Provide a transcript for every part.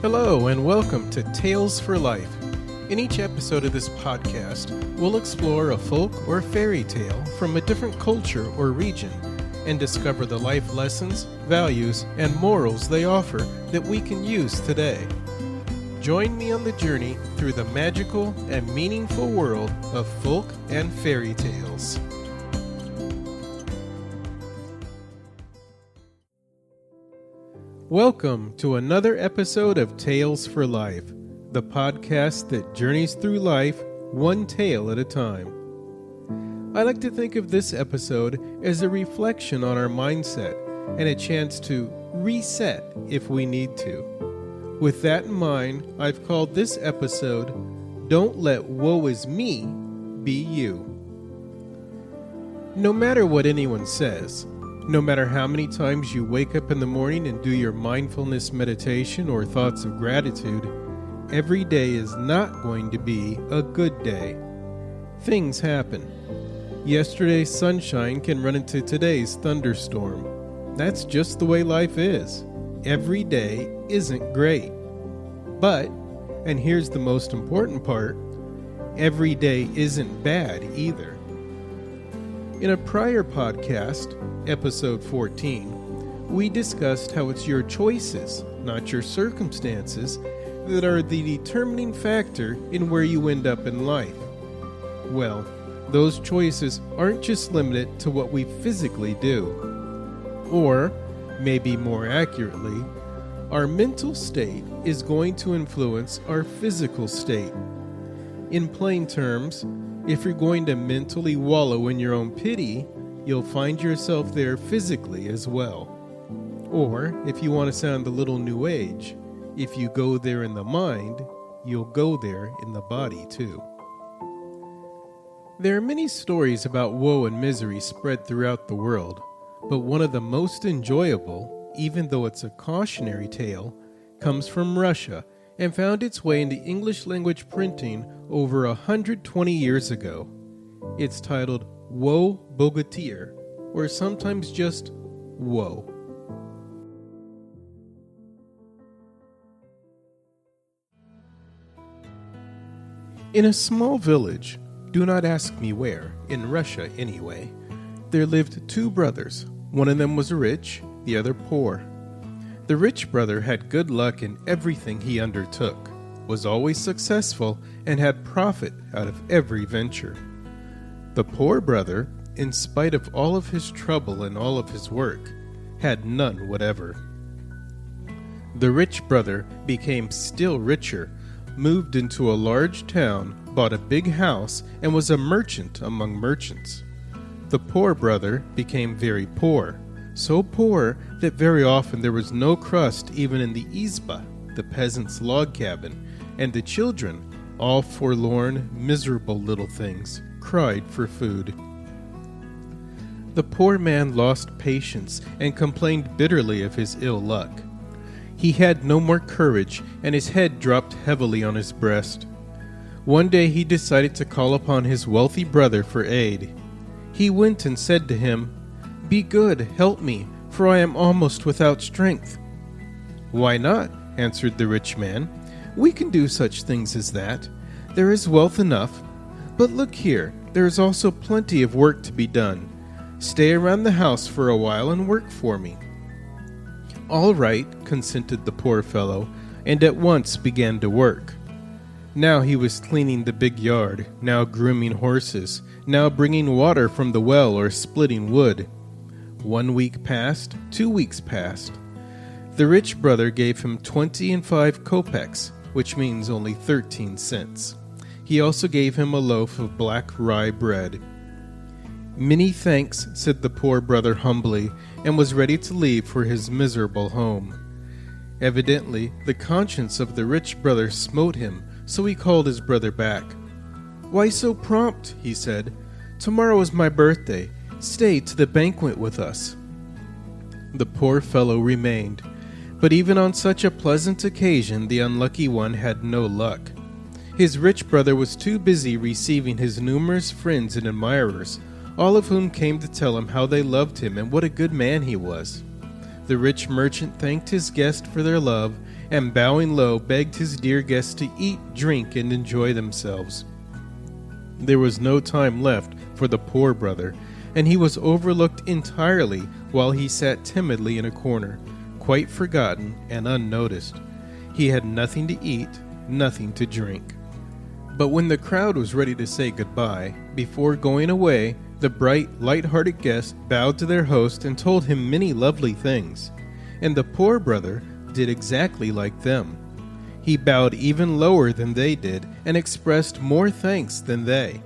Hello and welcome to Tales for Life. In each episode of this podcast, we'll explore a folk or fairy tale from a different culture or region and discover the life lessons, values, and morals they offer that we can use today. Join me on the journey through the magical and meaningful world of folk and fairy tales. Welcome to another episode of Tales for Life, the podcast that journeys through life one tale at a time. I like to think of this episode as a reflection on our mindset and a chance to reset if we need to. With that in mind, I've called this episode, Don't Let Woe Is Me Be You. No matter what anyone says, no matter how many times you wake up in the morning and do your mindfulness meditation or thoughts of gratitude, every day is not going to be a good day. Things happen. Yesterday's sunshine can run into today's thunderstorm. That's just the way life is. Every day isn't great. But, and here's the most important part, every day isn't bad either. In a prior podcast, episode 14, we discussed how it's your choices, not your circumstances, that are the determining factor in where you end up in life. Well, those choices aren't just limited to what we physically do. Or, maybe more accurately, our mental state is going to influence our physical state. In plain terms, if you're going to mentally wallow in your own pity, you'll find yourself there physically as well. Or, if you want to sound a little new age, if you go there in the mind, you'll go there in the body too. There are many stories about woe and misery spread throughout the world, but one of the most enjoyable, even though it's a cautionary tale, comes from Russia and found its way into English language printing over 120 years ago. It's titled Woe Bogatyr, or sometimes just Woe. In a small village, do not ask me where, in Russia anyway, there lived two brothers. One of them was rich, the other poor. The rich brother had good luck in everything he undertook, was always successful, and had profit out of every venture. The poor brother, in spite of all of his trouble and all of his work, had none whatever. The rich brother became still richer, moved into a large town, bought a big house, and was a merchant among merchants. The poor brother became very poor, so poor that very often there was no crust even in the izba, the peasant's log cabin, and the children, all forlorn, miserable little things, cried for food. The poor man lost patience and complained bitterly of his ill luck. He had no more courage, and his head dropped heavily on his breast. One day he decided to call upon his wealthy brother for aid. He went and said to him, "Be good, help me, for I am almost without strength." "Why not?" answered the rich man. "We can do such things as that. There is wealth enough. But look here, there is also plenty of work to be done. Stay around the house for a while and work for me." "All right," consented the poor fellow, and at once began to work. Now he was cleaning the big yard, now grooming horses, now bringing water from the well or splitting wood. 1 week passed, 2 weeks passed. The rich brother gave him 25 kopecks, which means only 13 cents. He also gave him a loaf of black rye bread. "Many thanks," said the poor brother humbly, and was ready to leave for his miserable home. Evidently, the conscience of the rich brother smote him, so he called his brother back. "Why so prompt?" he said. "Tomorrow is my birthday. Stay to the banquet with us." The poor fellow remained, but even on such a pleasant occasion the unlucky one had no luck. His rich brother was too busy receiving his numerous friends and admirers, all of whom came to tell him how they loved him and what a good man he was. The rich merchant thanked his guest for their love, and bowing low, begged his dear guest to eat, drink, and enjoy themselves. There was no time left for the poor brother, and he was overlooked entirely while he sat timidly in a corner, quite forgotten and unnoticed. He had nothing to eat, nothing to drink. But when the crowd was ready to say goodbye, before going away, the bright, light-hearted guest bowed to their host and told him many lovely things, and the poor brother did exactly like them. He bowed even lower than they did and expressed more thanks than they.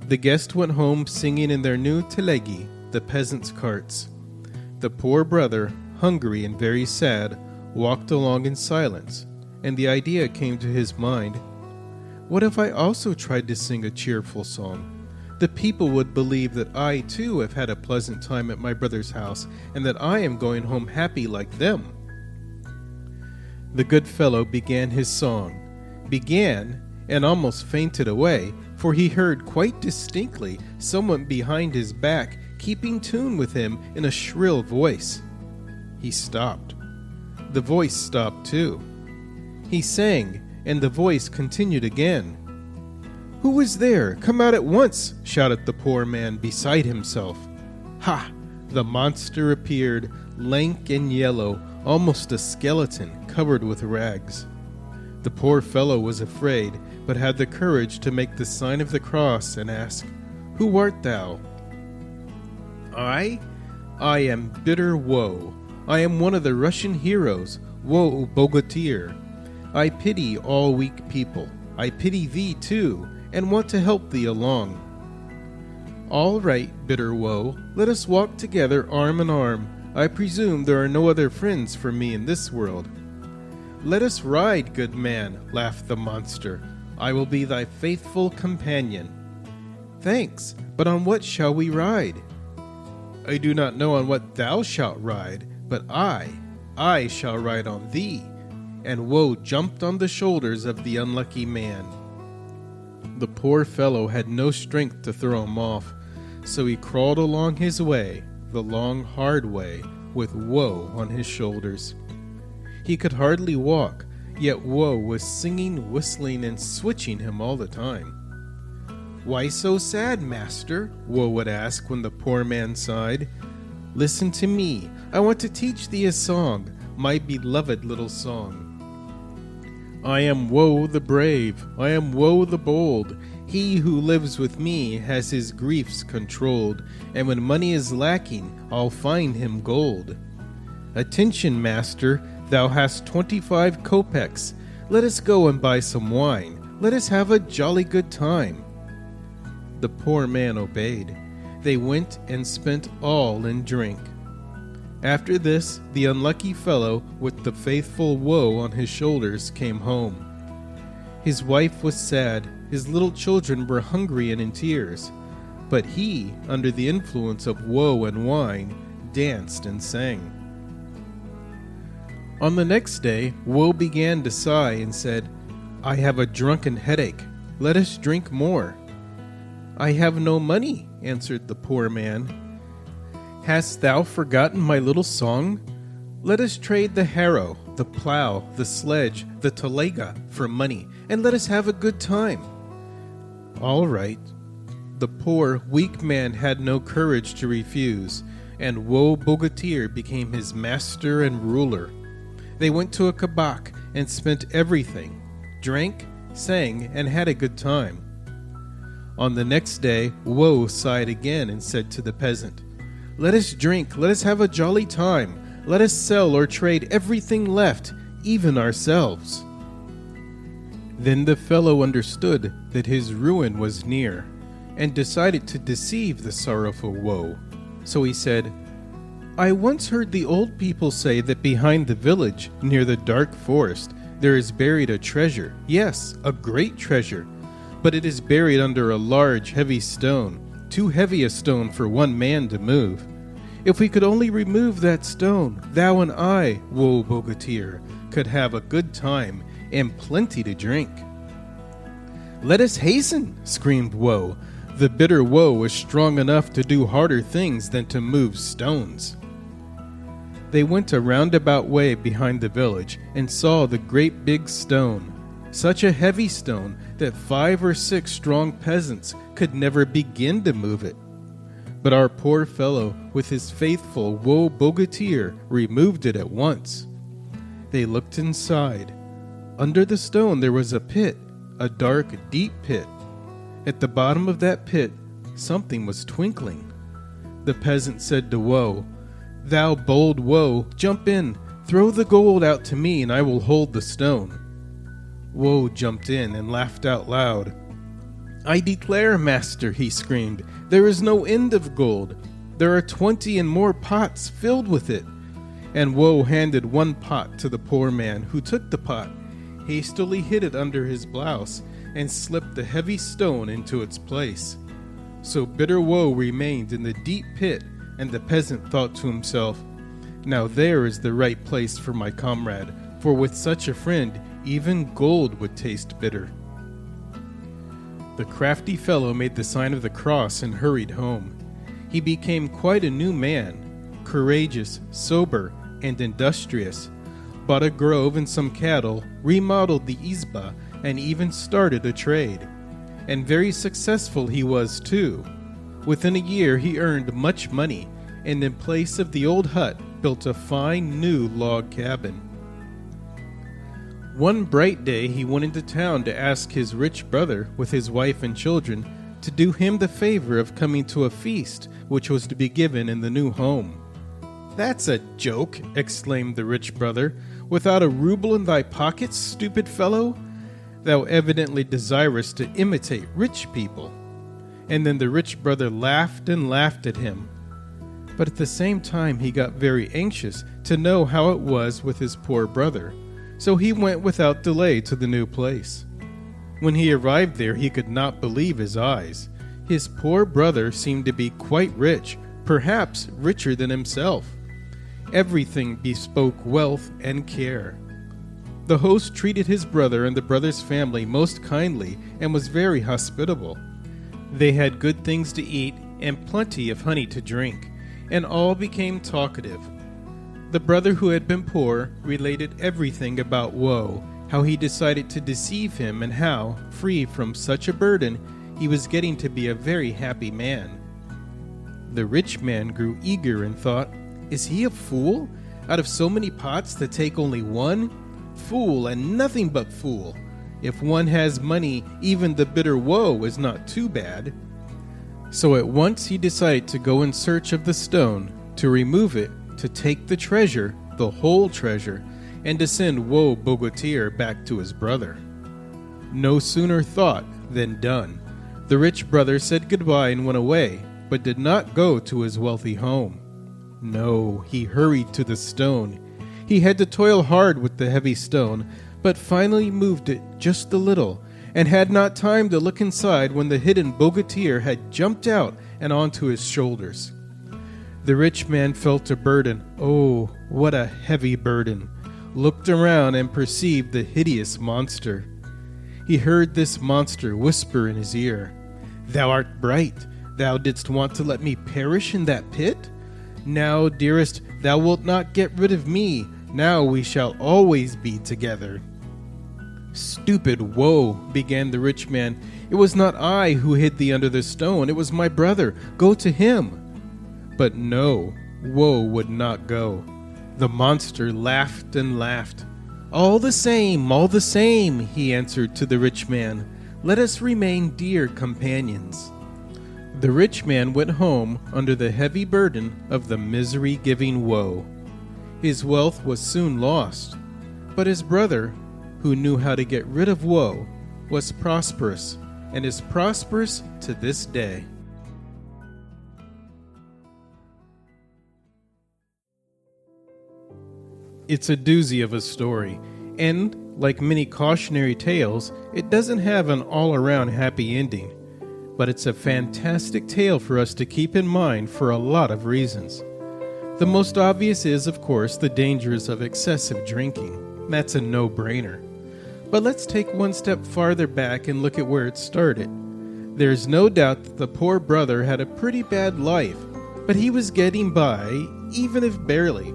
The guest went home singing in their new telegi, the peasants' carts. The poor brother, hungry and very sad, walked along in silence, and the idea came to his mind, "What if I also tried to sing a cheerful song? The people would believe that I too have had a pleasant time at my brother's house, and that I am going home happy like them." The good fellow began his song, and almost fainted away, for he heard quite distinctly someone behind his back keeping tune with him in a shrill voice. He stopped. The voice stopped too. He sang, and the voice continued again. "Who is there? Come out at once!" shouted the poor man, beside himself. Ha! The monster appeared, lank and yellow, almost a skeleton, covered with rags. The poor fellow was afraid, but had the courage to make the sign of the cross and ask, "Who art thou?" I am Bitter Woe. I am one of the Russian heroes, Woe Bogatyr. I pity all weak people. I pity thee too, and want to help thee along." "All right, Bitter Woe, let us walk together arm in arm. I presume there are no other friends for me in this world." "Let us ride, good man," laughed the monster. "I will be thy faithful companion." "Thanks, but on what shall we ride?" "I do not know on what thou shalt ride, but I shall ride on thee." And Woe jumped on the shoulders of the unlucky man. The poor fellow had no strength to throw him off, so he crawled along his way, the long, hard way, with Woe on his shoulders. He could hardly walk, yet Woe was singing, whistling, and switching him all the time. "Why so sad, master?" Woe would ask when the poor man sighed. "Listen to me. I want to teach thee a song, my beloved little song. I am Woe the brave, I am Woe the bold. He who lives with me has his griefs controlled, and when money is lacking, I'll find him gold. Attention, master, thou hast 25 kopecks. Let us go and buy some wine. Let us have a jolly good time." The poor man obeyed. They went and spent all in drink. After this, the unlucky fellow with the faithful Woe on his shoulders came home. His wife was sad, his little children were hungry and in tears, but he, under the influence of Woe and wine, danced and sang. On the next day, Woe began to sigh and said, "I have a drunken headache. Let us drink more." "I have no money," answered the poor man. "Hast thou forgotten my little song? Let us trade the harrow, the plow, the sledge, the telega for money, and let us have a good time." "All right." The poor, weak man had no courage to refuse, and Woe Bogatyr became his master and ruler. They went to a kabak and spent everything, drank, sang, and had a good time. On the next day, Woe sighed again and said to the peasant, "Let us drink, let us have a jolly time. Let us sell or trade everything left, even ourselves." Then the fellow understood that his ruin was near, and decided to deceive the sorrowful Woe. So he said, "I once heard the old people say that behind the village, near the dark forest, there is buried a treasure. Yes, a great treasure. But it is buried under a large, heavy stone, too heavy a stone for one man to move. If we could only remove that stone, thou and I, Woe Bogatyr, could have a good time and plenty to drink." "Let us hasten," screamed Woe. The bitter Woe was strong enough to do harder things than to move stones. They went a roundabout way behind the village and saw the great big stone, such a heavy stone that 5 or 6 strong peasants could never begin to move it. But our poor fellow, with his faithful Woe Bogatir, removed it at once. They looked inside. Under the stone there was a pit, a dark, deep pit. At the bottom of that pit, something was twinkling. The peasant said to Woe, "Thou bold Woe, jump in, throw the gold out to me, and I will hold the stone." Woe jumped in and laughed out loud. "I declare, master," he screamed, "there is no end of gold. There are 20 and more pots filled with it." And Woe handed one pot to the poor man, who took the pot, hastily hid it under his blouse, and slipped the heavy stone into its place. So bitter Woe remained in the deep pit, and the peasant thought to himself, "Now there is the right place for my comrade, for with such a friend even gold would taste bitter." The crafty fellow made the sign of the cross and hurried home. He became quite a new man, courageous, sober, and industrious, bought a grove and some cattle, remodeled the izba, and even started a trade. And very successful he was too. Within a year he earned much money, and in place of the old hut built a fine new log cabin. One bright day he went into town to ask his rich brother, with his wife and children, to do him the favor of coming to a feast which was to be given in the new home. "That's a joke," exclaimed the rich brother. "Without a ruble in thy pockets, stupid fellow? Thou evidently desirest to imitate rich people." And then the rich brother laughed and laughed at him. But at the same time he got very anxious to know how it was with his poor brother. So he went without delay to the new place. When he arrived there, he could not believe his eyes. His poor brother seemed to be quite rich, perhaps richer than himself. Everything bespoke wealth and care. The host treated his brother and the brother's family most kindly and was very hospitable. They had good things to eat and plenty of honey to drink, and all became talkative. The brother who had been poor related everything about Woe, how he decided to deceive him, and how, free from such a burden, he was getting to be a very happy man. The rich man grew eager and thought, "Is he a fool? Out of so many pots to take only one? Fool and nothing but fool. If one has money, even the bitter Woe is not too bad." So at once he decided to go in search of the stone, to remove it, to take the treasure, the whole treasure, and to send Woe Bogatir back to his brother. No sooner thought than done. The rich brother said goodbye and went away, but did not go to his wealthy home. No, he hurried to the stone. He had to toil hard with the heavy stone, but finally moved it just a little, and had not time to look inside when the hidden Bogatir had jumped out and onto his shoulders. The rich man felt a burden, oh, what a heavy burden, looked around and perceived the hideous monster. He heard this monster whisper in his ear, "Thou art bright, thou didst want to let me perish in that pit? Now, dearest, thou wilt not get rid of me, now we shall always be together." "Stupid Woe," began the rich man, "it was not I who hid thee under the stone, it was my brother, go to him." But no, Woe would not go. The monster laughed and laughed. All the same, he answered to the rich man. "Let us remain dear companions." The rich man went home under the heavy burden of the misery-giving Woe. His wealth was soon lost, but his brother, who knew how to get rid of Woe, was prosperous, and is prosperous to this day. It's a doozy of a story, and, like many cautionary tales, it doesn't have an all-around happy ending. But it's a fantastic tale for us to keep in mind for a lot of reasons. The most obvious is, of course, the dangers of excessive drinking. That's a no-brainer. But let's take one step farther back and look at where it started. There's no doubt that the poor brother had a pretty bad life, but he was getting by, even if barely.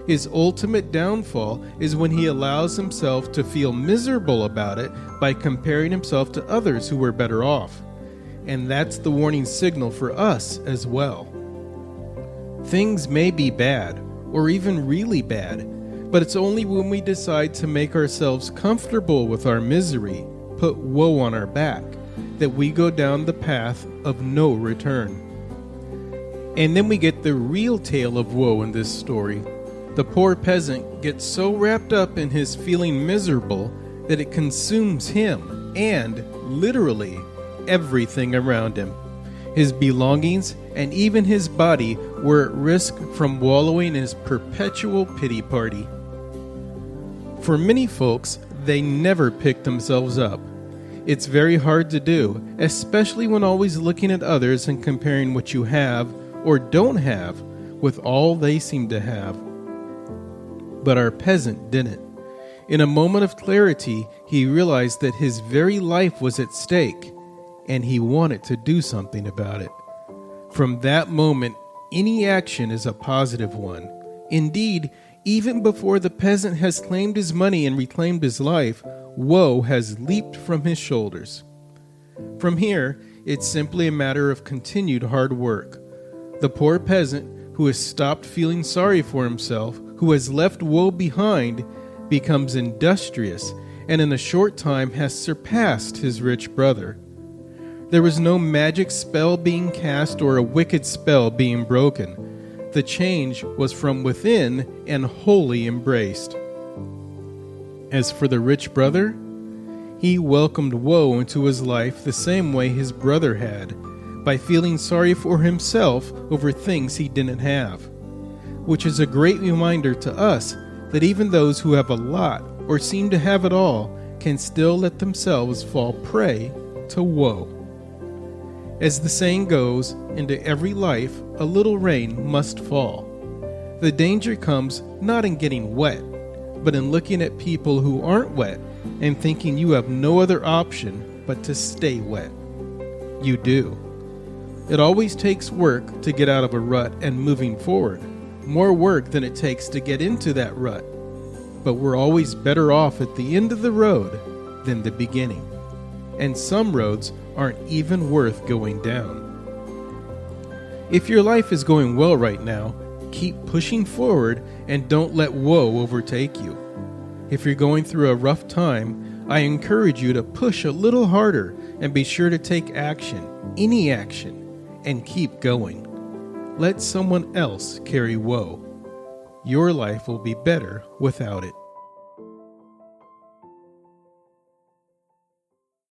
His ultimate downfall is when he allows himself to feel miserable about it by comparing himself to others who were better off. And that's the warning signal for us as well. Things may be bad, or even really bad, but it's only when we decide to make ourselves comfortable with our misery, put woe on our back, that we go down the path of no return. And then we get the real tale of woe in this story. The poor peasant gets so wrapped up in his feeling miserable that it consumes him and, literally, everything around him. His belongings and even his body were at risk from wallowing in his perpetual pity party. For many folks, they never pick themselves up. It's very hard to do, especially when always looking at others and comparing what you have or don't have with all they seem to have. But our peasant didn't. In a moment of clarity, he realized that his very life was at stake, and he wanted to do something about it. From that moment, any action is a positive one. Indeed, even before the peasant has claimed his money and reclaimed his life, woe has leaped from his shoulders. From here, it's simply a matter of continued hard work. The poor peasant, who has stopped feeling sorry for himself, who has left woe behind, becomes industrious and in a short time has surpassed his rich brother. There was no magic spell being cast or a wicked spell being broken. The change was from within and wholly embraced. As for the rich brother, he welcomed woe into his life the same way his brother had, by feeling sorry for himself over things he didn't have. Which is a great reminder to us that even those who have a lot or seem to have it all can still let themselves fall prey to woe. As the saying goes, into every life a little rain must fall. The danger comes not in getting wet, but in looking at people who aren't wet and thinking you have no other option but to stay wet. You do. It always takes work to get out of a rut and moving forward. More work than it takes to get into that rut. But we're always better off at the end of the road than the beginning. And some roads aren't even worth going down. If your life is going well right now, keep pushing forward and don't let woe overtake you. If you're going through a rough time, I encourage you to push a little harder and be sure to take action, any action, and keep going. Let someone else carry woe. Your life will be better without it.